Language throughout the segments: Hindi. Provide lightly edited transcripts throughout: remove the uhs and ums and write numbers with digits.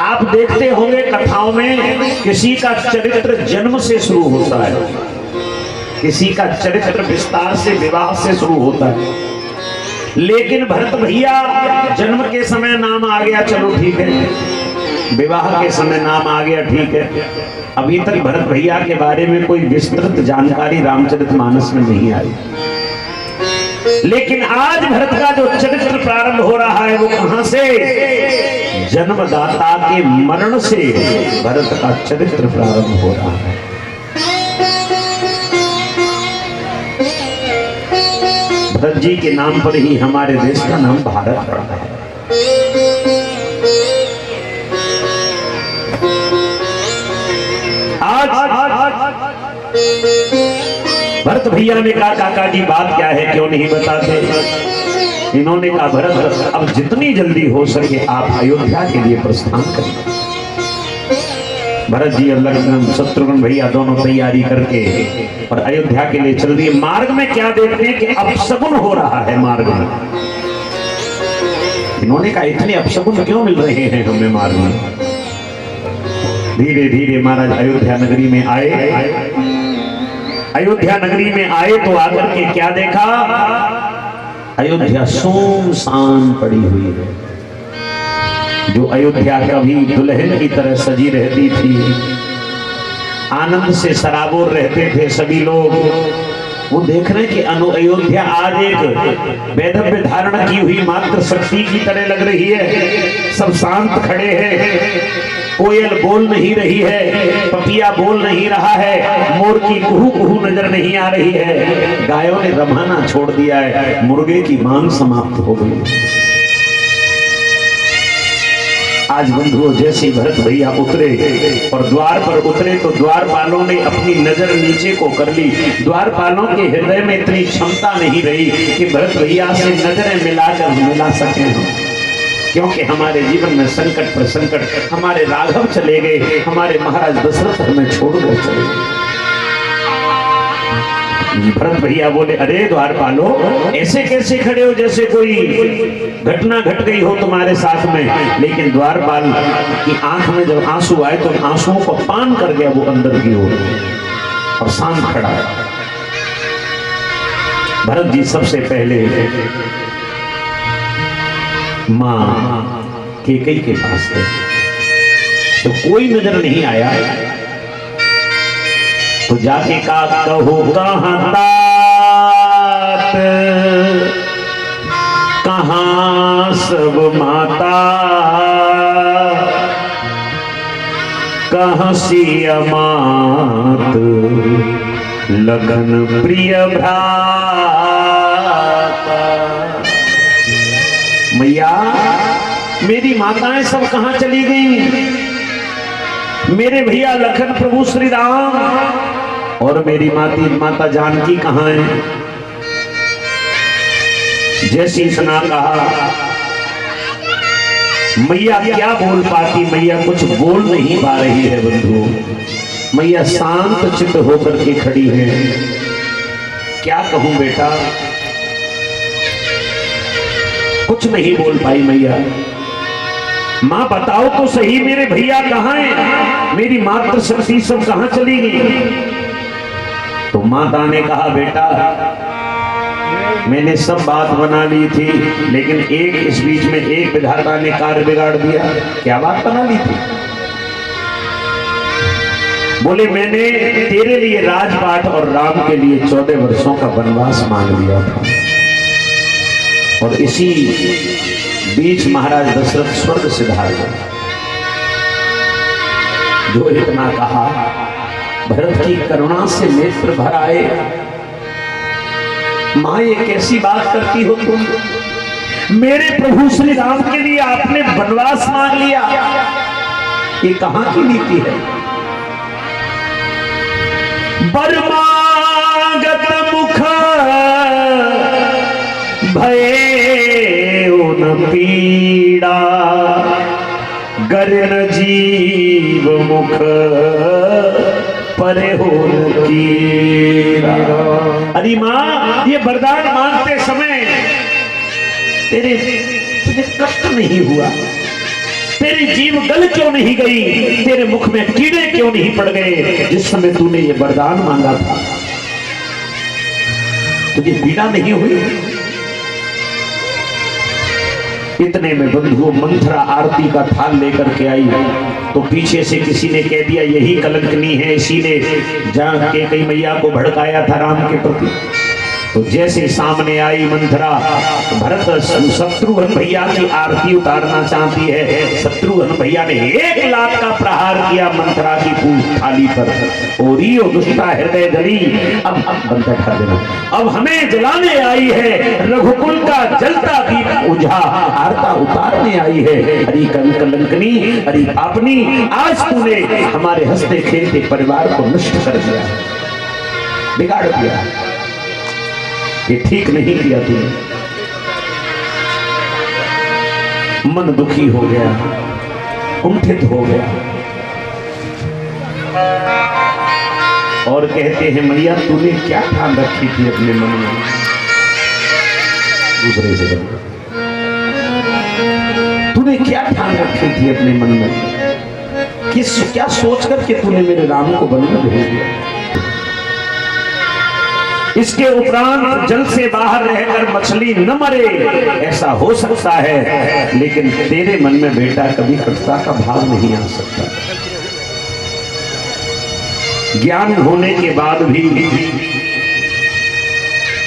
आप देखते होंगे कथाओं में किसी का चरित्र जन्म से शुरू होता है, किसी का चरित्र विस्तार से विवाह से शुरू होता है। लेकिन भरत भैया जन्म के समय नाम आ गया, चलो ठीक है, विवाह के समय नाम आ गया, ठीक है। अभी तक भरत भैया के बारे में कोई विस्तृत जानकारी रामचरितमानस में नहीं आई। लेकिन आज भरत का जो चरित्र प्रारंभ हो रहा है वो कहां से? जन्मदाता के मरण से भरत का चरित्र प्रारंभ हो रहा है। भरत जी के नाम पर ही हमारे देश का नाम भारत पड़ा है। भरत भैया ने कहा काका जी बात क्या है, क्यों नहीं बताते? इन्होंने कहा भरत अब जितनी जल्दी हो सके आप अयोध्या के लिए प्रस्थान करें। भरत जी और लक्ष्मण शत्रुघ्न भैया दोनों तैयारी करके और अयोध्या के लिए चल दिए। मार्ग में क्या देखते हैं कि अपशगुन हो रहा है मार्ग में। इन्होंने कहा इतने अपशगुन क्यों मिल रहे हैं हमें मार्ग में? धीरे धीरे महाराज अयोध्या नगरी में आए। अयोध्या नगरी में आए तो आकर के क्या देखा? अयोध्या सुनसान पड़ी हुई है। जो अयोध्या कभी दुल्हन की तरह सजी रहती थी, आनंद से सराबोर रहते थे सभी लोग, वो देख रहे कि अयोध्या आज एक वैधव्य धारण की हुई मात्र शक्ति की तरह लग रही है। सब शांत खड़े हैं, कोयल बोल नहीं रही है, पपिया बोल नहीं रहा है, मोर की कुहू कुहू नजर नहीं आ रही है, गायों ने रमाना छोड़ दिया है, मुर्गे की मांग समाप्त हो गई। आज बंधुओं जैसे भरत भैया उतरे और द्वार पर उतरे तो द्वारपालों ने अपनी नजर नीचे को कर ली। द्वारपालों के हृदय में इतनी क्षमता नहीं रही कि भरत भैया से नजरें मिला सके हम, क्योंकि हमारे जीवन में संकट पर संकट, हमारे राघव चले गए, हमारे महाराज दशरथ हमें छोड़ कर चले गए। भरत भैया बोले अरे द्वारपालो ऐसे कैसे खड़े हो जैसे कोई घटना घट गई हो तुम्हारे साथ में। लेकिन द्वारपाल की आंख में जब आंसू आए तो आंसुओं को पान कर गया वो अंदर की ओर और शांत खड़ा है। भरत जी सबसे पहले मां कैकेयी के पास गए तो कोई नजर नहीं आया, तो जाके का कहो कहां तात, कहां सब माता, कहां सिया मात, लगन प्रिय भ्राता। मैया मेरी माताएं सब कहां चली गई? मेरे भैया लखन प्रभु श्री राम और मेरी माता जानकी कहां है? जैसी इसने कहा मैया क्या बोल पाती, मैया कुछ बोल नहीं पा रही है बंधु। मैया शांत चित्त होकर के खड़ी है। क्या कहूं बेटा, कुछ नहीं बोल पाई मैया। मां बताओ तो सही मेरे भैया कहां हैं, मेरी मातृ शक्ति सब कहां चली गई? तो माता ने कहा बेटा मैंने सब बात बना ली थी, लेकिन एक इस बीच में एक विधाता ने कार्य बिगाड़ दिया। क्या बात बना ली थी? बोले मैंने तेरे लिए राजपाट और राम के लिए 14 वर्षों का वनवास मांग लिया था, और इसी बीच महाराज दशरथ स्वर्ग सिधार गए। जो इतना कहा भरत की करुणा से नेत्र भर आए। मां ये कैसी बात करती हो तुम? मेरे प्रभु श्री राम के लिए आपने वनवास मांग लिया, ये कहां की नीति है? बर्मागत मुख भये पीड़ा, गरन जीव मुख परे हो कीड़ा। अरे मां ये वरदान मांगते समय तुझे कष्ट नहीं हुआ? तेरी जीभ गल क्यों नहीं गई, तेरे मुख में कीड़े क्यों नहीं पड़ गए जिस समय तूने ये वरदान मांगा था? तुझे पीड़ा नहीं हुई? इतने में बंधुओं मंथरा आरती का थाल लेकर के आई, तो पीछे से किसी ने कह दिया यही कलंकनी है, इसी ने जहाँ के कई मैया को भड़काया था राम के प्रति। तो जैसे सामने आई मंथरा, भरत शत्रुघ्न भैया की आरती उतारना चाहती है। शत्रुघ्न भैया ने 1 लाख का प्रहार किया मंथरा की थाली पर। ओरी ओ दुष्टा हृदय जली, अब बंद कर देना, अब हमें जलाने आई है, रघुकुल का जलता दीप उझा आरता उतारने आई है। अरे कलंकनी, अरे पापनी, आज तूने हमारे हंसते खेलते परिवार को नष्ट कर दिया, बिगाड़ दिया, ये ठीक नहीं किया तूने। मन दुखी हो गया, कुंठित हो गया और कहते हैं मैया तूने क्या ठान रखी थी अपने मन में? दूसरे से तूने क्या ठान रखी थी अपने मन में? क्या सोच करके तूने मेरे राम को वन में भेज दिया? इसके उपरांत जल से बाहर रहकर मछली न मरे, ऐसा हो सकता है, लेकिन तेरे मन में बेटा कभी कटुता का भाव नहीं आ सकता। ज्ञान होने के बाद भी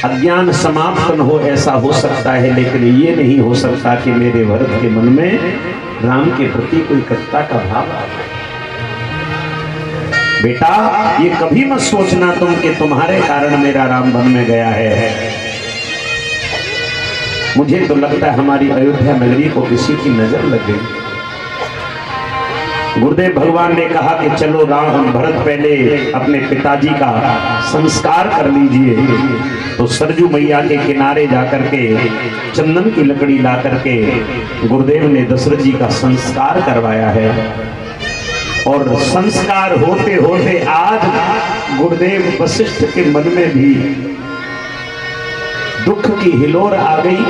अज्ञान समाप्त न हो, ऐसा हो सकता है, लेकिन ये नहीं हो सकता कि मेरे भरत के मन में राम के प्रति कोई कटुता का भाव आ जाए। बेटा ये कभी मत सोचना तुम कि तुम्हारे कारण मेरा राम वन में गया है। मुझे तो लगता है हमारी अयोध्या नगरी को किसी की नजर लग गई। गुरुदेव भगवान ने कहा कि चलो राम भरत पहले अपने पिताजी का संस्कार कर लीजिए। तो सरजू मैया के किनारे जाकर के चंदन की लकड़ी ला करके गुरुदेव ने दशरथ जी का संस्कार करवाया है। और संस्कार होते होते आज गुरुदेव वशिष्ठ के मन में भी दुख की हिलोर आ गई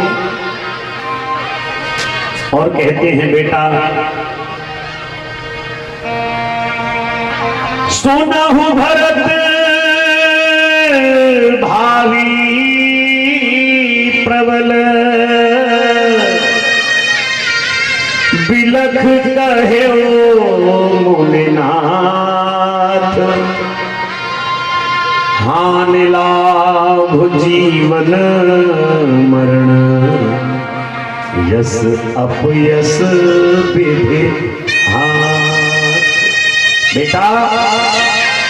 और कहते हैं बेटा सुना हूं भरत भावी प्रबल बिलख कहे मुनिनाथ हान लाभ जीवन मरण यस अपयस विधि हाथ। बेटा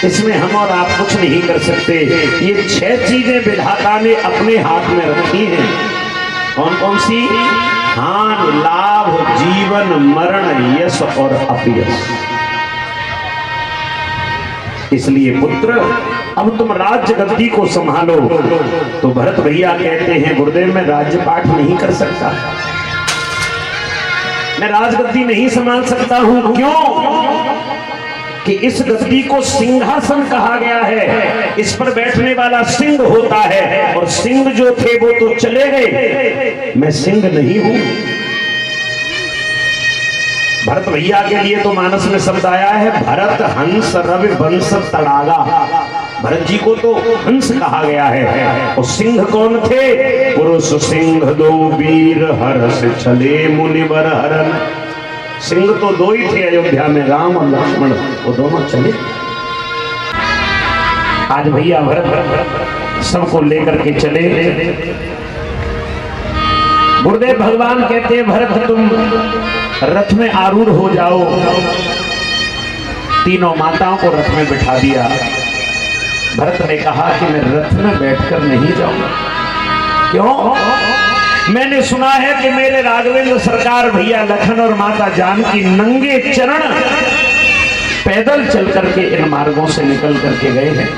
इसमें हम और आप कुछ नहीं कर सकते। ये 6 चीजें विधाता ने अपने हाथ में रखी हैं। कौन कौन सी? हान लाभ जीवन मरण यश और अपयश। इसलिए पुत्र अब तुम राज्य गद्दी को संभालो। तो भरत भैया कहते हैं गुरुदेव मैं राज्य पाठ नहीं कर सकता, मैं राजगद्दी नहीं संभाल सकता हूं। क्यों? कि इस गद्दी को सिंहासन कहा गया है, इस पर बैठने वाला सिंह होता है और सिंह जो थे वो तो चले गए, मैं सिंह नहीं हूं। भरत भैया के लिए तो मानस में शब्द आया है भरत हंस रवि वंश तड़ागा। भरत जी को तो हंस कहा गया है। और सिंह कौन थे? पुरुष सिंह दो वीर हर्ष चले मुनिवर हरन। सिंह तो 2 ही थे अयोध्या में, राम और लक्ष्मण, वो दोनों चले। आज भैया भरत सबको लेकर के चले। गुरुदेव भगवान कहते हैं भरत तुम रथ में आरूढ़ हो जाओ। तीनों माताओं को रथ में बिठा दिया। भरत ने कहा कि मैं रथ में बैठकर नहीं जाऊंगा। क्यों? मैंने सुना है कि मेरे राघवेंद्र सरकार भैया लखन और माता जानकी नंगे चरण पैदल चल करके इन मार्गों से निकल करके गए हैं।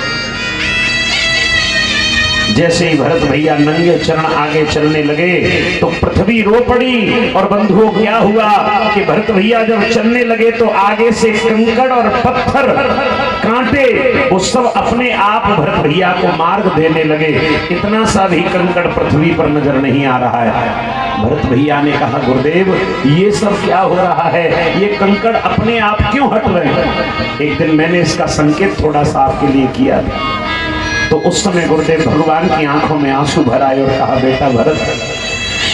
जैसे ही भरत भैया नंगे चरण आगे चलने लगे तो पृथ्वी रो पड़ी। और बंधुओं क्या हुआ कि भरत भैया जब चलने लगे तो आगे से कंकड़ और पत्थर कांटे वो सब अपने आप भरत भैया को मार्ग देने लगे। इतना सा भी कंकड़ पृथ्वी पर नजर नहीं आ रहा है। भरत भैया ने कहा, गुरुदेव ये सब क्या हो रहा है, ये कंकड़ अपने आप क्यों हट रहे हैं? एक दिन मैंने इसका संकेत थोड़ा सा आपके लिए किया था। तो उस समय गुरुदेव भगवान की आंखों में आंसू भर आए और कहा, बेटा भरत,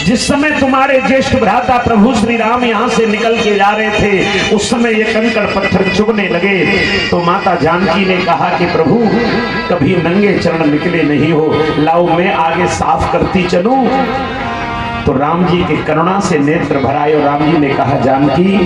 जिस समय तुम्हारे ज्येष्ठ भ्राता प्रभु श्री राम यहाँ से निकल के जा रहे थे उस समय ये कंकड़ पत्थर चुभने लगे। तो माता जानकी ने कहा कि प्रभु कभी नंगे चरण निकले नहीं हो, लाओ मैं आगे साफ करती चलूं। तो राम जी के करुणा से नेत्र भराए और राम जी ने कहा, जानकी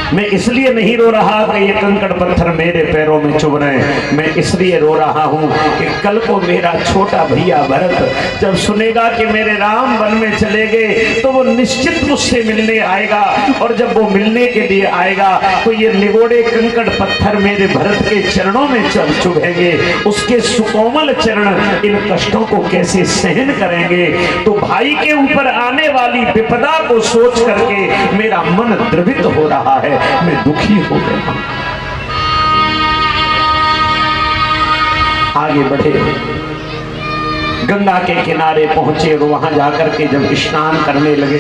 मैं इसलिए नहीं रो रहा कि ये कंकड़ पत्थर मेरे पैरों में चुभ रहे हैं, मैं इसलिए रो रहा हूँ कि कल को मेरा छोटा भैया भरत जब सुनेगा कि मेरे राम वन में चले गए तो वो निश्चित मुझसे मिलने आएगा। और जब वो मिलने के लिए आएगा तो ये निगोड़े कंकड़ पत्थर मेरे भरत के चरणों में चुभेंगे। उसके सुकोमल चरण इन कष्टों को कैसे सहन करेंगे? तो भाई के ऊपर आने वाली विपदा को सोच करके मेरा मन द्रवित हो रहा है, मैं दुखी हो गया। आगे बढ़े, गंगा के किनारे पहुंचे और वहां जाकर के जब स्नान करने लगे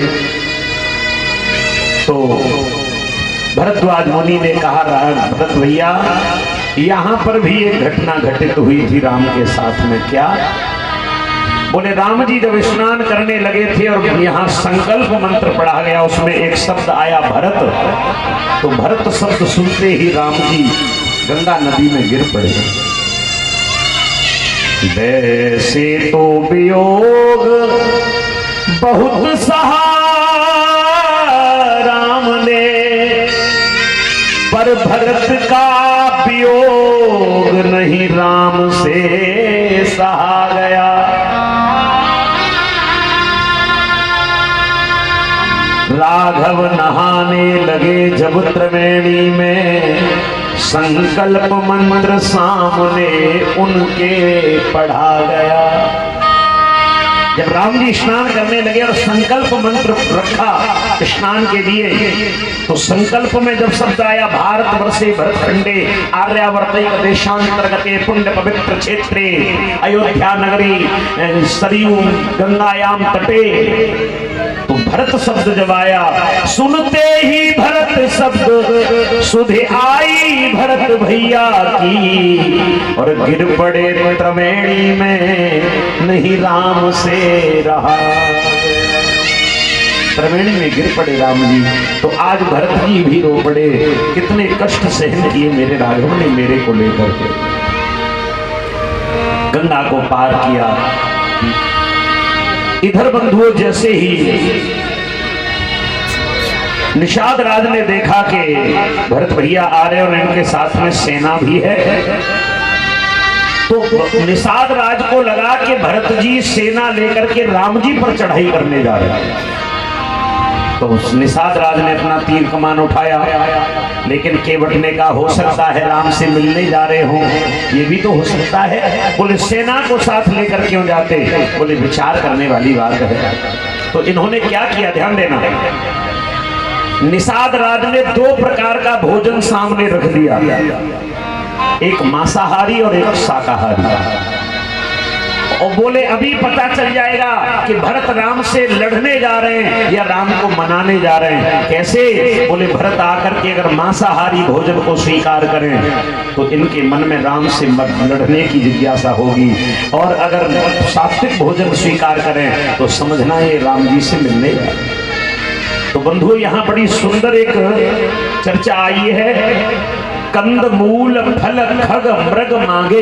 तो भरद्वाज मुनि ने कहा, भरत भैया यहां पर भी एक घटना घटित हुई थी राम के साथ में। क्या? बोले राम जी जब स्नान करने लगे थे और यहाँ संकल्प मंत्र पढ़ा गया, उसमें एक शब्द आया भरत। तो भरत शब्द सुनते ही राम जी गंगा नदी में गिर पड़े। वैसे तो वियोग बहुत सहा राम ने, पर भरत का वियोग नहीं राम से सहा गया। राघव नहाने लगे जब त्रिवेणी में, संकल्प मंत्र सामने उनके पढ़ा गया। जब राम जी स्नान करने लगे और संकल्प मंत्र रखा स्नान के लिए, तो संकल्प में जब शब्द आया भारत वर्षे भरतखंडे आर्यावर्त देशांतर्गते पुण्य पवित्र क्षेत्रे अयोध्या नगरी सरयू गंगायाम तटे, तो भरत शब्द जब आया सुनते ही भरत शब्द सुधे आई भरत भैया की, और गिर पड़े त्रिवेणी में नहीं राम से रहा। त्रिवेणी में गिर पड़े राम जी। तो आज भरत जी भी रो पड़े, कितने कष्ट सहन किए मेरे राघव ने मेरे को लेकर के। गंगा को पार किया। इधर बंधुओं जैसे ही निषाद राज ने देखा कि भरत भैया आ रहे और इनके साथ में सेना भी है, तो निषाद राज को लगा कि भरत जी सेना लेकर के राम जी पर चढ़ाई करने जा रहे हैं। तो निषाद राज ने अपना तीर कमान उठाया, लेकिन केवट ने कहा हो सकता है राम से मिलने जा रहे हो, ये भी तो हो सकता है। बोले सेना को साथ लेकर क्यों जाते? बोले विचार करने वाली बात है। तो इन्होंने क्या किया, ध्यान देना। निषाद राज ने दो प्रकार का भोजन सामने रख दिया, एक मांसाहारी और एक शाकाहारी। और बोले अभी पता चल जाएगा कि भरत राम से लड़ने जा रहे हैं या राम को मनाने जा रहे हैं। कैसे? बोले भरत आकर के अगर मांसाहारी भोजन को स्वीकार करें तो इनके मन में राम से लड़ने की जिज्ञासा होगी, और अगर सात्विक भोजन स्वीकार करें तो समझना ये राम जी से मिलने जा रहे हैं। तो बंधु यहाँ बड़ी सुंदर एक चर्चा आई है, कंद मूल फल खग मृग मांगे।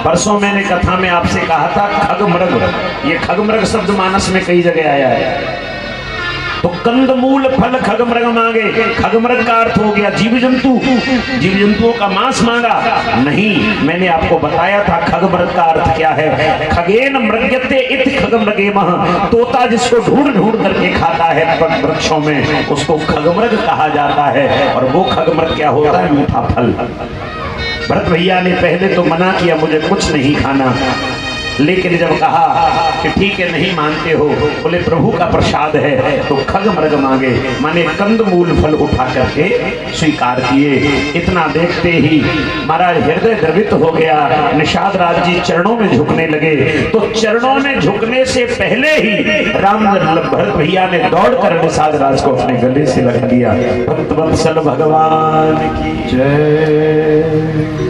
परसों मैंने कथा में आपसे कहा था खग मृग, ये खग मृग शब्द मानस में कई जगह आया है। तो कंदमूल फल खग मृग मांगे, खग मृग का अर्थ हो गया जीव जंतु, जीव जंतुओं का मांस मांगा नहीं। मैंने आपको बताया था खग मृग का अर्थ क्या है। खगेन मृग्यते इति खग मृगेमः, तोता जिसको ढूंढ ढूंढ करके खाता है वृक्षों में, उसको खग मृग कहा जाता है। और वो खग मृग क्या होता है? मीठा फल। भरत भैया ने पहले तो मना किया, मुझे कुछ नहीं खाना, लेकिन जब कहा कि ठीक है नहीं मानते हो, बोले प्रभु का प्रसाद है, तो खग मृग मांगे, माने कंद मूल फल उठा करके स्वीकार किए। इतना देखते ही महाराज हृदय द्रवित हो गया। निषाद राज जी चरणों में झुकने लगे, तो चरणों में झुकने से पहले ही राम भरत भैया ने दौड़कर निषाद राज को अपने गले से लगा दिया। भक्त वत्सल भगवान की जय।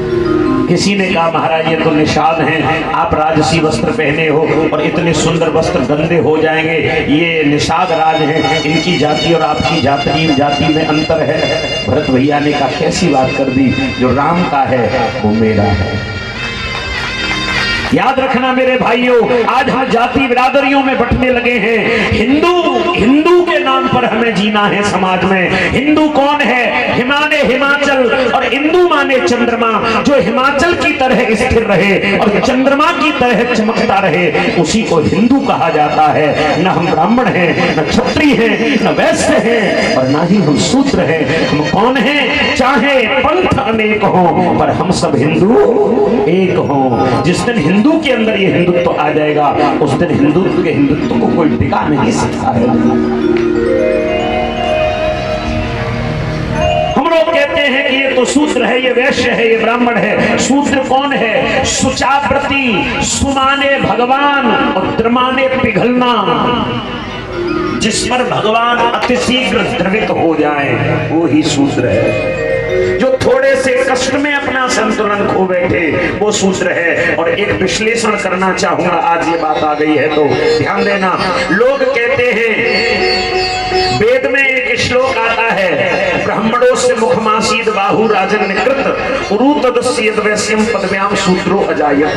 किसी ने कहा महाराज ये तो निषाद हैं, आप राजसी वस्त्र पहने हो और इतने सुंदर वस्त्र गंदे हो जाएंगे, ये निषाद राज हैं, इनकी जाति और आपकी जाति में अंतर है। भरत भैया ने कहा कैसी बात कर दी, जो राम का है वो मेरा है। याद रखना मेरे भाइयों, आज हम जाति बिरादरियों में बंटने लगे हैं। हिंदू के नाम पर हमें जीना है समाज में। हिंदू कौन है? हिमाने हिमाचल और हिंदू माने चंद्रमा, जो हिमाचल की तरह स्थिर रहे और चंद्रमा की तरह चमकता रहे, उसी को हिंदू कहा जाता है। न हम ब्राह्मण हैं, न क्षत्रिय हैं, न वैश्य हैं, और न ही हम शूद्र हैं। हम कौन हैं? चाहे पंथ अनेक हो, पर हम सब हिंदू एक हो। जिस दिन हिंदू के अंदर ये हिंदुत्व आ जाएगा, उस दिन हिंदुत्व के हिंदुत्व को कोई टिका नहीं सकता है। हम लोग कहते हैं कि ये तो शूद्र है, ये वैश्य है, ये ब्राह्मण है। शूद्र कौन है? सुचाव्रती, सुमाने भगवान और द्रमाने पिघलना, जिस पर भगवान अतिशीघ्र द्रवित हो जाए, वो ही शूद्र है। जो थोड़े से कष्ट में अपना संतुलन खो बैठे, वो शूद्र है। और एक विश्लेषण करना चाहूंगा, आज ये बात आ गई है तो ध्यान देना। लोग कहते हैं, वेद में एक श्लोक आता है, ब्राह्मणों से मुखमासीद बाहु राजन्यकृत उरुतदस्येद वैश्यम पदव्याम शूद्रो अजायत।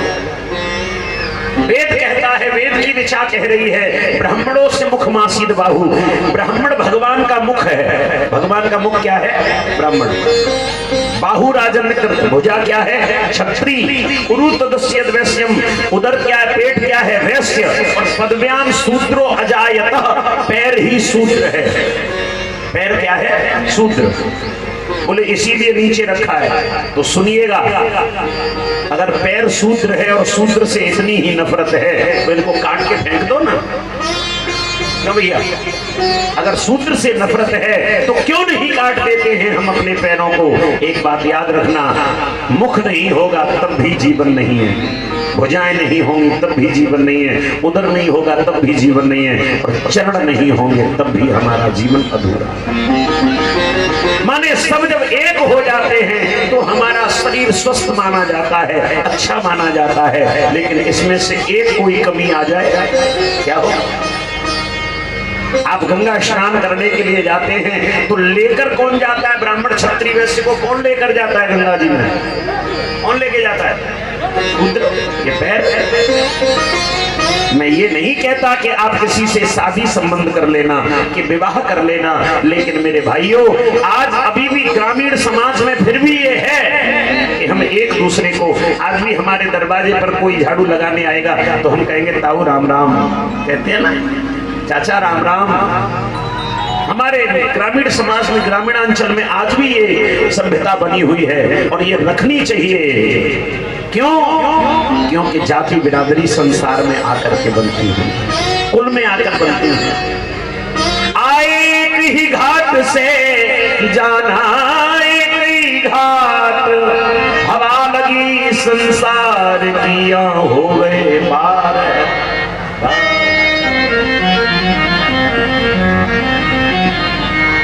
वेद कहता है, वेद की ऋचा कह रही है, ब्राह्मणों से मुख मासीद बाहु। ब्राह्मण भगवान का मुख है। भगवान का मुख क्या है? ब्राह्मण। बाहु राजन्यकृत, भुजा क्या है? क्षत्रिय। उरु तदस्येद वैश्यम, उदर क्या है? पेट क्या है? वैश्य। और पदव्याम शूद्रो अजायतः, पैर ही शूद्र है। पैर क्या है? शूद्र। बोले इसीलिए नीचे रखा है। तो सुनिएगा, अगर पैर शूद्र है और शूद्र से इतनी ही नफरत है, तो इनको काट के फेंक दो ना। क्यों भैया? अगर शूद्र से नफरत है तो क्यों नहीं काट देते हैं हम अपने पैरों को? एक बात याद रखना, मुख नहीं होगा तब भी जीवन नहीं है, भुजाएं नहीं होंगी तब भी जीवन नहीं है, उदर नहीं होगा तब भी जीवन नहीं है, और चरण नहीं होंगे तब भी हमारा जीवन अधूरा। माने सब जब एक हो जाते हैं तो हमारा शरीर स्वस्थ माना जाता है, अच्छा माना जाता है। लेकिन इसमें से एक कोई कमी आ जाए, क्या हो? आप गंगा स्नान करने के लिए जाते हैं तो लेकर कौन जाता है? ब्राह्मण क्षत्रिय वैश्य को कौन लेकर जाता है गंगा जी में? कौन लेके जाता है? शूद्र। ये पैर। मैं ये नहीं कहता कि आप किसी से शादी संबंध कर लेना, कि विवाह कर लेना, लेकिन मेरे भाइयों, आज अभी भी ग्रामीण समाज में फिर भी ये है कि हम एक दूसरे को, आज भी हमारे दरवाजे पर कोई झाड़ू लगाने आएगा तो हम कहेंगे ताऊ राम राम, कहते हैं ना, चाचा राम राम। हमारे ग्रामीण समाज में, ग्रामीणांचल में आज भी ये सभ्यता बनी हुई है और ये रखनी चाहिए। क्यों? क्योंकि जाति बिरादरी संसार में आकर के बनती है, कुल में आकर बनती है। आए एक ही घाट से जाना एक ही घाट, हवा लगी संसार किया हो गए पार।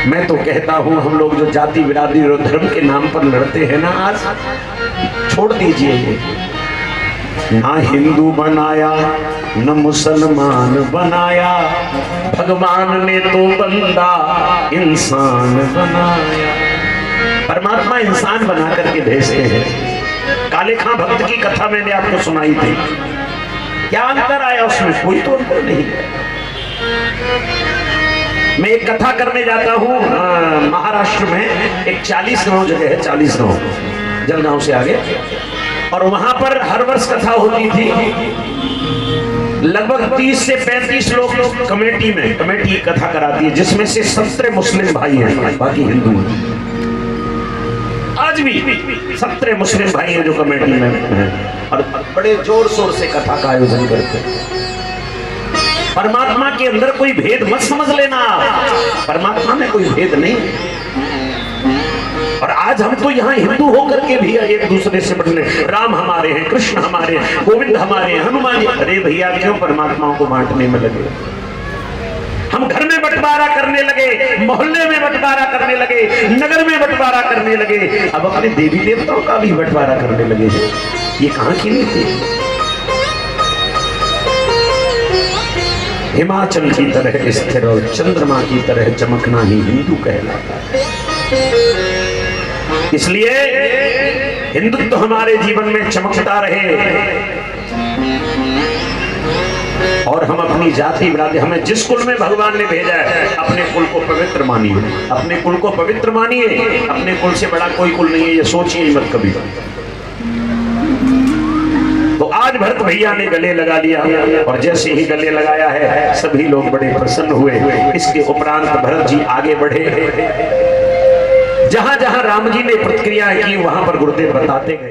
मैं तो कहता हूं, हम लोग जो जाति बिरादरी और धर्म के नाम पर लड़ते हैं ना, आज छोड़ दीजिए ये। ना हिंदू बनाया न मुसलमान बनाया, भगवान ने तो बंदा इंसान बनाया। परमात्मा इंसान बना करके भेजते हैं। काले खां भक्त की कथा मैंने आपको सुनाई थी, क्या अंतर आया उसमें? कोई तो अंतर नहीं है। मैं एक कथा करने जाता हूँ महाराष्ट्र में, एक 40 गांव जगह है, 40 गांव, जलगांव से आगे, और वहां पर हर वर्ष कथा होती थी। लगभग 30 से 35 लोग कमेटी कथा कराती है, जिसमें से 17 मुस्लिम भाई हैं, बाकी हिंदू हैं। आज भी 17 मुस्लिम भाई हैं जो कमेटी में हैं और बड़े जोर शोर से कथा का आयोजन करते हैं। परमात्मा के अंदर कोई भेद मत समझ लेना, परमात्मा में कोई भेद नहीं। और आज हम तो यहाँ हिंदू होकर के भी एक दूसरे से बटने, राम हमारे हैं, कृष्ण हमारे हैं, गोविंद हमारे हैं, हनुमान जी। अरे भैया क्यों परमात्माओं को बांटने में लगे? हम घर में बंटवारा करने लगे, मोहल्ले में बंटवारा करने लगे, नगर में बंटवारा करने लगे, अब अपने देवी देवताओं का भी बंटवारा करने लगे। ये कहां की नीति? हिमाचल की तरह स्थिर और चंद्रमा की तरह चमकना ही हिंदू कहलाता है। इसलिए हिंदुत्व हमारे जीवन में चमकता रहे और हम अपनी जाति बिरादरी, हमें जिस कुल में भगवान ने भेजा है अपने कुल को पवित्र मानिए, अपने कुल को पवित्र मानिए। अपने कुल से बड़ा कोई कुल नहीं है, ये सोचिए ही मत कभी। तो आज भरत भैया ने गले लगा लिया और जैसे ही गले लगाया है सभी लोग बड़े प्रसन्न हुए। इसके उपरांत भरत जी आगे बढ़े, जहां जहां राम जी ने प्रतिक्रिया की वहां पर गुरुदेव बताते गए।